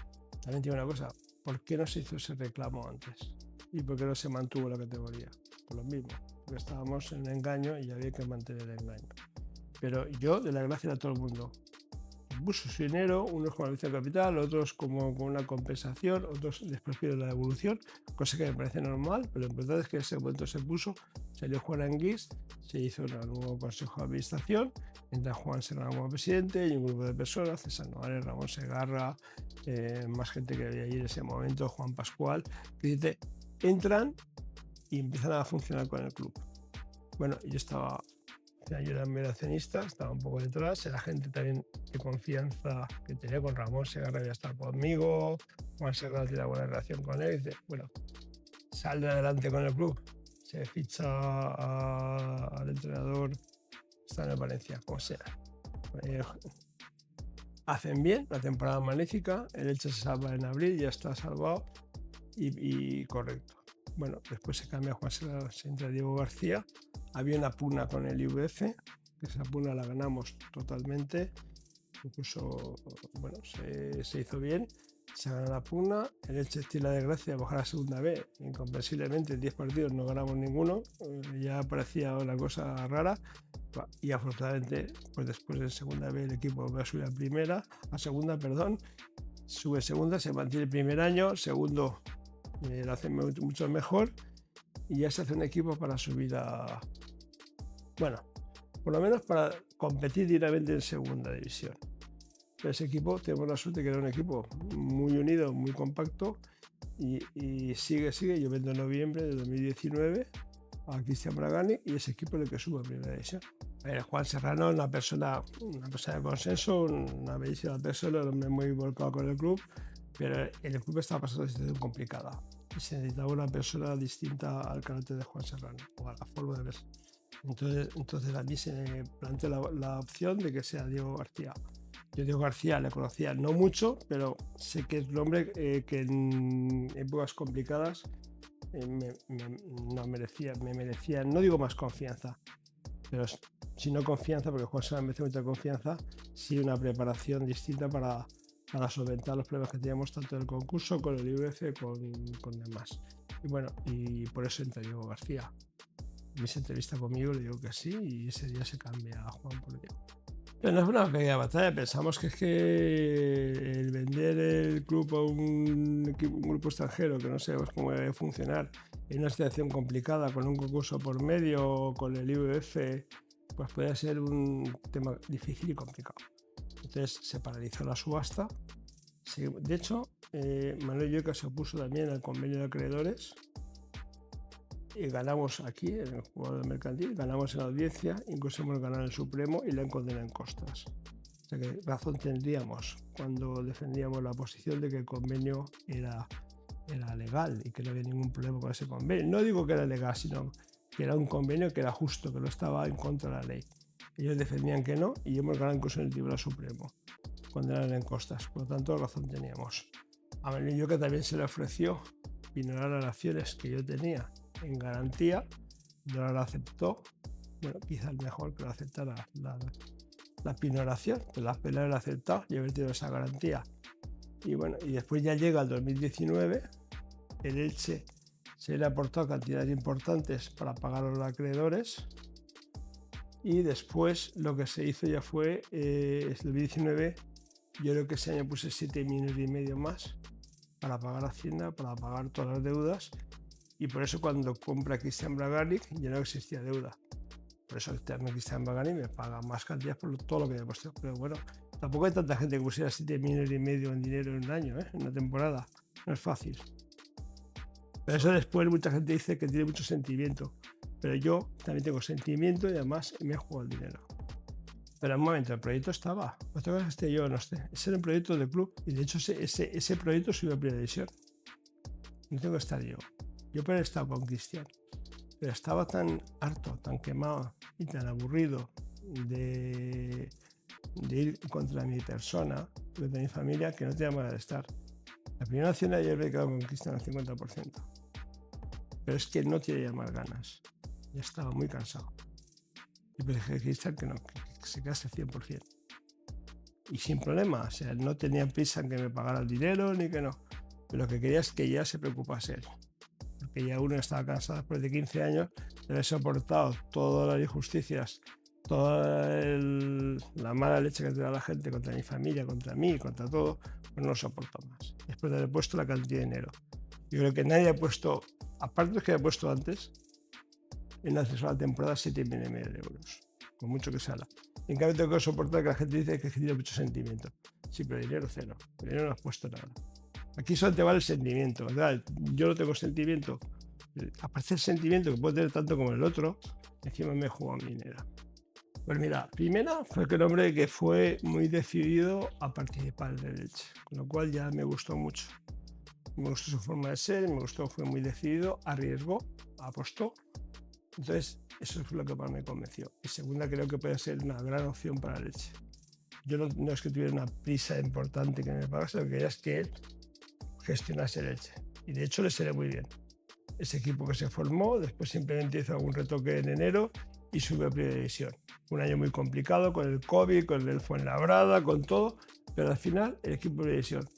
también tiene una cosa, ¿por qué no se hizo ese reclamo antes? ¿Y por qué no se mantuvo la categoría? Por lo mismo, porque estábamos en engaño y había que mantener el engaño. Pero yo de las gracias a todo el mundo. Puso su dinero, unos con la licencia de capital, otros como con una compensación, otros después piden la devolución, cosa que me parece normal, pero lo importante es que en ese momento se puso, salió Juan Anguís, se hizo un nuevo consejo de administración, entra Juan Serrano como presidente y un grupo de personas, César Novares, Ramón Segarra, más gente que había allí en ese momento, Juan Pascual, que dice, entran y empiezan a funcionar con el club. Bueno, yo estaba... Yo era mero accionista, estaba un poco detrás, era gente también de confianza que tenía con Ramón Segarra, había estado conmigo, Juan Segarra tiene buena relación con él, y dice, bueno, sale adelante con el club, se ficha al entrenador, está en el Valencia, como sea. Hacen bien, la temporada magnífica, el Elche se salva en abril, ya está salvado y correcto. Bueno, después se cambia Juan Segarra, se entra Diego García. Había una pugna con el IVF, que esa pugna la ganamos totalmente, incluso bueno, se hizo bien, se ganó la pugna, el Elche tiene la desgracia de bajar a segunda B, incomprensiblemente en 10 partidos no ganamos ninguno, ya parecía una cosa rara, y afortunadamente pues después de segunda B el equipo va a subir a segunda, sube segunda, se mantiene el primer año, segundo lo hace mucho mejor, y ya se hace un equipo para subir a... Bueno, por lo menos para competir directamente en segunda división. Pero ese equipo, tenemos la suerte que era un equipo muy unido, muy compacto y sigue. Yo vendo en noviembre de 2019 a Cristian Bragani y ese equipo es el que sube a primera división. Juan Serrano es una persona de consenso, una bellísima persona, un hombre muy volcado con el club, pero el club estaba pasando una situación complicada y se necesitaba una persona distinta al carácter de Juan Serrano o a la forma de ver. Entonces a mí se me planteó la opción de que sea Diego García. Yo Diego García le conocía no mucho, pero sé que es un hombre que en épocas complicadas me merecía, no digo más confianza, pero si no confianza, porque Juan Serrano merece mucha confianza, sí una preparación distinta para solventar los problemas que teníamos tanto en el concurso, con el IVF, con demás. Y bueno, y por eso entra Diego García. En esa entrevista conmigo le digo que sí y ese día se cambia a Juan por Diego. Pero no es una pequeña batalla, pensamos que es que el vender el club a un grupo extranjero que no sabemos cómo debe funcionar en una situación complicada con un concurso por medio, con el IVF, pues puede ser un tema difícil y complicado. Entonces se paralizó la subasta. De hecho, Manuel Lloca se opuso también al convenio de acreedores. Y ganamos aquí, en el juzgado del mercantil, ganamos en la audiencia, incluso hemos ganado en el Supremo y le han condenado en costas. O sea que razón tendríamos cuando defendíamos la posición de que el convenio era legal y que no había ningún problema con ese convenio. No digo que era legal, sino que era un convenio que era justo, que no estaba en contra de la ley. Ellos defendían que no y hemos ganado incluso en el Tribunal Supremo, condenaron en costas. Por lo tanto, razón teníamos. A Manuel Lloca también se le ofreció pinorar las acciones que yo tenía en garantía, no la aceptó. Bueno, quizás mejor que lo aceptara la pinoración, pues la pena la ha aceptado y haber tenido esa garantía. Y bueno, y después ya llega el 2019, el Elche se le ha aportado cantidades importantes para pagar a los acreedores y después lo que se hizo ya fue, el 2019, yo creo que ese año puse 7,5 millones más para pagar Hacienda, para pagar todas las deudas. Y por eso cuando compra Cristian Bragani ya no existía deuda. Por eso también Cristian Bragani me paga más cantidad por todo lo que he puesto. Pero bueno, tampoco hay tanta gente que pusiera 7,5 millones en dinero en un año, en una temporada. No es fácil. Pero eso después mucha gente dice que tiene mucho sentimiento. Pero yo también tengo sentimiento y además me he jugado el dinero. Pero en un momento el proyecto estaba. Otra cosa es que yo no esté. Ese era un proyecto del club y de hecho ese proyecto subió a primera división. No tengo que estar yo. Yo por estado con Cristian, pero estaba tan harto, tan quemado y tan aburrido de ir contra mi persona, contra mi familia, que no tenía manera de estar. La primera cena yo he quedado con Cristian al 50%, pero es que no tenía más ganas, ya estaba muy cansado. Y le dije a Cristian que no, que se quedase 100%. Y sin problema, o sea, no tenía prisa en que me pagara el dinero ni que no, pero lo que quería es que ya se preocupase él. Porque ya uno estaba cansado después de 15 años de haber soportado todas las injusticias, toda la mala leche que te da la gente contra mi familia, contra mí, contra todo, pues no lo soporto más. Después de haber puesto la cantidad de dinero. Yo creo que nadie ha puesto, aparte de que ha puesto antes, en la la temporada 7,5 millones de euros, con mucho que salga. En cambio tengo que soportar que la gente dice que tiene mucho sentimiento. Sí, pero dinero cero, pero dinero no has puesto nada. Aquí solo te vale el sentimiento, ¿verdad? Yo no tengo sentimiento. Aparte del sentimiento que puedo tener tanto como el otro, encima me he jugado mi dinero. Pues mira, primera fue que el hombre que fue muy decidido a participar en el Elche, con lo cual ya me gustó mucho. Me gustó su forma de ser, me gustó, fue muy decidido, arriesgó, apostó. Entonces, eso es lo que más me convenció. Y segunda, creo que puede ser una gran opción para el Elche. Yo no es que tuviera una prisa importante que me pagase, lo que quería es que él gestionase el Elche. Y de hecho le salió muy bien. Ese equipo que se formó, después simplemente hizo algún retoque en enero y subió a Primera División. Un año muy complicado con el COVID, con el Fuenlabrada, con todo, pero al final el equipo de Primera División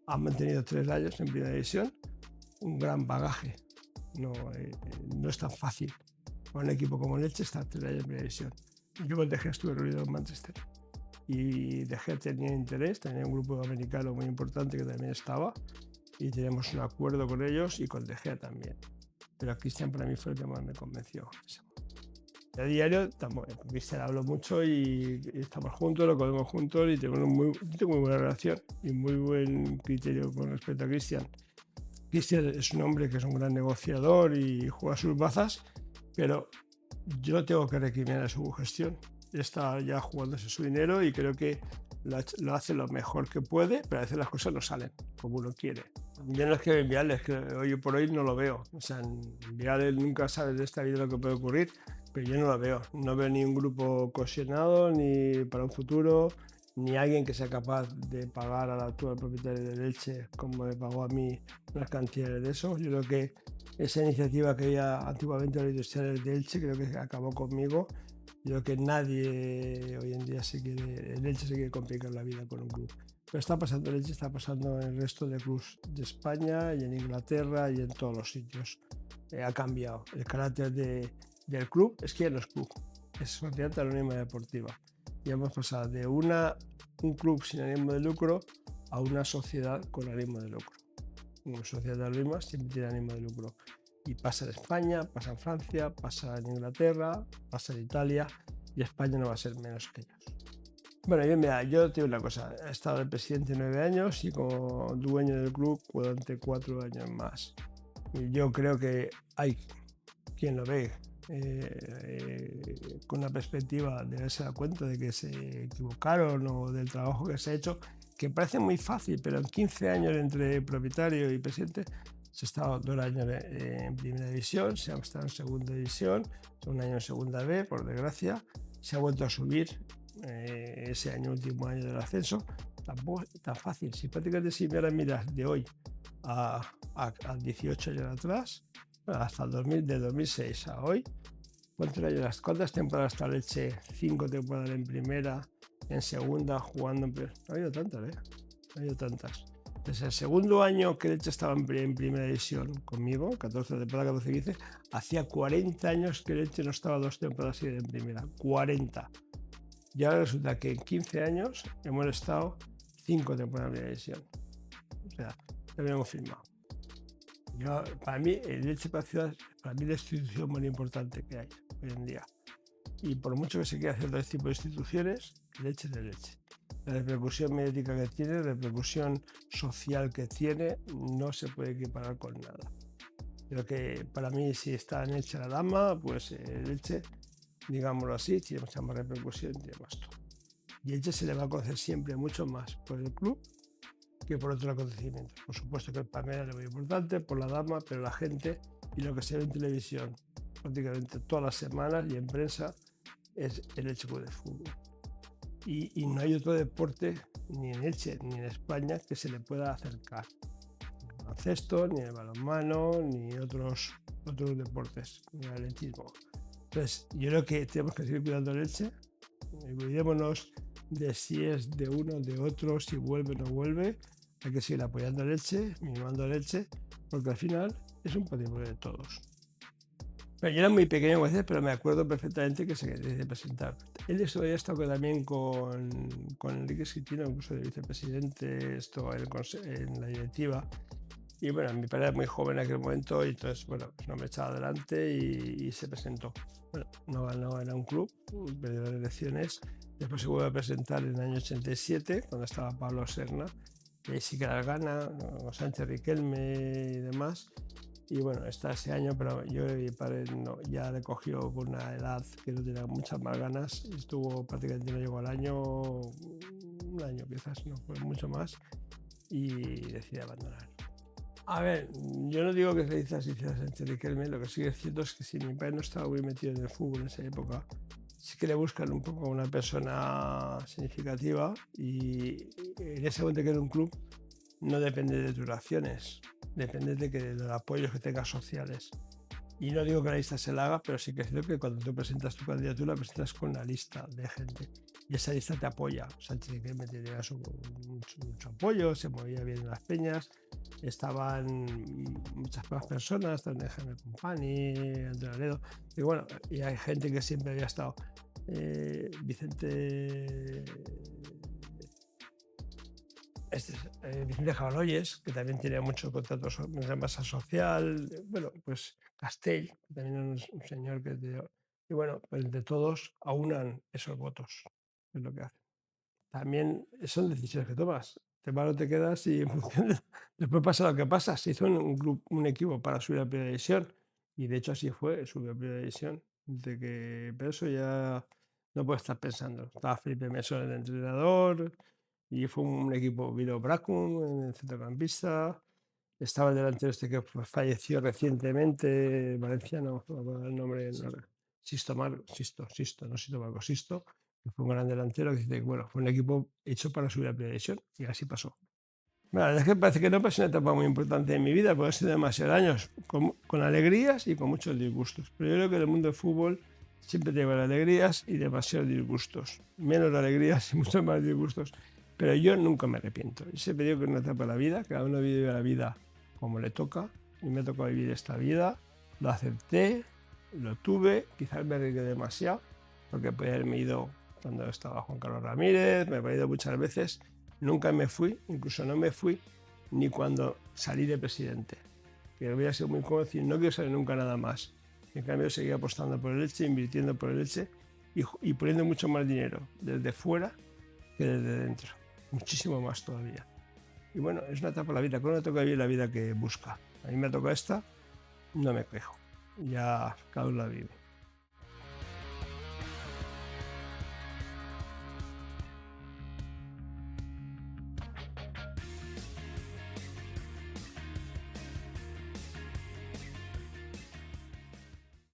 ha mantenido 3 años en Primera División, un gran bagaje. No es tan fácil para un equipo como el Elche estar 3 años en Primera División. Yo con De Gea estuve reunido en Manchester y De Gea tenía interés, tenía un grupo americano muy importante que también estaba y teníamos un acuerdo con ellos y con De Gea también. Pero Cristian para mí fue el que más me convenció. A diario, con Cristian hablo mucho y estamos juntos, lo comemos juntos y tengo muy buena relación y muy buen criterio con respecto a Cristian. Cristian es un hombre que es un gran negociador y juega sus bazas, pero yo no tengo que recriminar a su gestión. Él está ya jugándose su dinero y creo que lo hace lo mejor que puede, pero a veces las cosas no salen como uno quiere. Yo no es que enviarles, que hoy por hoy no lo veo. O sea, enviarles nunca sabes de esta vida lo que puede ocurrir, pero yo no lo veo. No veo ni un grupo cohesionado, ni para un futuro, ni alguien que sea capaz de pagar al actual propietario del Elche como me pagó a mí unas cantidades de eso. Yo creo que esa iniciativa que había antiguamente en los industriales de Elche creo que acabó conmigo. Yo creo que nadie hoy en día el Elche se quiere complicar la vida con un club. Pero está pasando el Elche, está pasando en el resto de clubes de España y en Inglaterra y en todos los sitios. Ha cambiado el carácter del club, es que ya no es club, es sociedad anónima deportiva. Y hemos pasado de un club sin ánimo de lucro a una sociedad con ánimo de lucro. Una sociedad anónima siempre tiene ánimo de lucro. Y pasa en España, pasa en Francia, pasa en Inglaterra, pasa en Italia y España no va a ser menos que ellos. Bueno, yo te digo una cosa, he estado de presidente 9 años y como dueño del club durante 4 años más. Y yo creo que hay quien lo ve con una perspectiva de darse cuenta de que se equivocaron o del trabajo que se ha hecho, que parece muy fácil, pero en 15 años entre propietario y presidente se ha estado 2 años en Primera División, se ha estado en Segunda División, un año en Segunda B, por desgracia, se ha vuelto a subir ese último año del ascenso. Tampoco es tan fácil. Si prácticamente si me miras de hoy a 18 años atrás, hasta el 2006 a hoy, ¿cuántas temporadas está el Elche? 5 temporadas en primera, en segunda, jugando en primera. No ha habido tantas, No ha habido tantas. Desde el segundo año que el Elche estaba en primera división conmigo, 14 temporadas, 14-15, hacía 40 años que el Elche no estaba 2 temporadas en primera. 40. Y ahora resulta que en 15 años hemos estado 5 temporadas en primera división. O sea, ya lo hemos firmado. Para mí, el Elche para mí es la institución muy importante que hay hoy en día. Y por mucho que se quiera hacer todo este tipo de instituciones, el Elche es el Elche. La repercusión mediática que tiene, la repercusión social que tiene, no se puede equiparar con nada. Creo que para mí, si está en Elche la Dama, pues el Elche, digámoslo así, tiene mucha más repercusión, tiene más todo. Y el Elche se le va a conocer siempre mucho más por el club que por otros acontecimientos. Por supuesto que el Palmeiras es muy importante, por la Dama, pero la gente y lo que se ve en televisión prácticamente todas las semanas y en prensa es el Elche Club de Fútbol. Y no hay otro deporte, ni en Elche ni en España, que se le pueda acercar. Ni el baloncesto, ni el balonmano, ni otros deportes, ni el atletismo. Entonces, yo creo que tenemos que seguir cuidando el Elche. Cuidémonos de si es de uno, de otro, si vuelve o no vuelve. Hay que seguir apoyando el Elche, mimando el Elche, porque al final es un patrimonio de todos. Pero yo era muy pequeño, pero me acuerdo perfectamente que se quería presentar. Él había estado también con Enrique Sitino, incluso de vicepresidente, en la directiva. Y bueno, mi padre era muy joven en aquel momento y entonces, bueno, pues no me echaba adelante y se presentó. Bueno, no ganó, era un club, perdió las elecciones. Después se vuelve a presentar en el año 87, cuando estaba Pablo Serna. Y ahí sí que las gana, ¿no? Sánchez Riquelme y demás. Y bueno, está ese año, pero yo mi padre ya le cogió con una edad que no tenía muchas más ganas. Estuvo prácticamente, no llegó al año, un año quizás, no fue mucho más, y decide abandonar. A ver, yo no digo que se dice así Sánchez Riquelme, lo que sí es cierto es que si mi padre no estaba muy metido en el fútbol en esa época, sí que le buscan un poco una persona significativa y en ese momento que era un club no depende de tus acciones, depende de los apoyos que tengas sociales. Y no digo que la lista se la haga, pero sí que es cierto que cuando tú presentas tu candidatura, presentas con una lista de gente. Y esa lista te apoya. Sánchez Riquelme tenía mucho apoyo, se movía bien en las peñas, estaban muchas más personas, también Jaime Company, Antonio Ledo. Y bueno, y hay gente que siempre había estado. Vicente Jabaloyes, que también tenía mucho contacto en la masa social. Bueno, pues Castell, también es un señor que... Y bueno, pues entre todos aunan esos votos, es lo que hacen. También son decisiones que tomas. Te vas o te quedas y después pasa lo que pasa. Se hizo un equipo para subir a primera división y de hecho así fue, subió a primera división. Pero eso ya no puedo estar pensando. Estaba Felipe Mesón, el entrenador, y fue un equipo, vino Bracum en el centrocampista, estaba el delantero que falleció recientemente, valenciano, no me acuerdo el nombre, Sisto, que fue un gran delantero, que dice que bueno, fue un equipo hecho para subir a primera división y así pasó. Bueno, la verdad es que parece que no pasó una etapa muy importante en mi vida, porque han sido demasiados años, con alegrías y con muchos disgustos. Pero yo creo que en el mundo del fútbol siempre te llevan alegrías y demasiados disgustos. Menos alegrías y muchos más disgustos. Pero yo nunca me arrepiento. Yo siempre digo que es una etapa de la vida, cada uno vive la vida como le toca. Y me tocó vivir esta vida, lo acepté, lo tuve, quizás me arriesgué demasiado, porque podía haberme ido cuando estaba Juan Carlos Ramírez, me he ido muchas veces. Nunca me fui, incluso no me fui ni cuando salí de presidente. Que hubiera sido muy cómodo decir, no quiero saber nunca nada más. En cambio, seguí apostando por el Elche, invirtiendo por el Elche y poniendo mucho más dinero desde fuera que desde dentro. Muchísimo más todavía. Y bueno, es una etapa de la vida. Cuando toca vivir la vida que busca. A mí me toca esta, no me quejo. Ya cada uno la vive.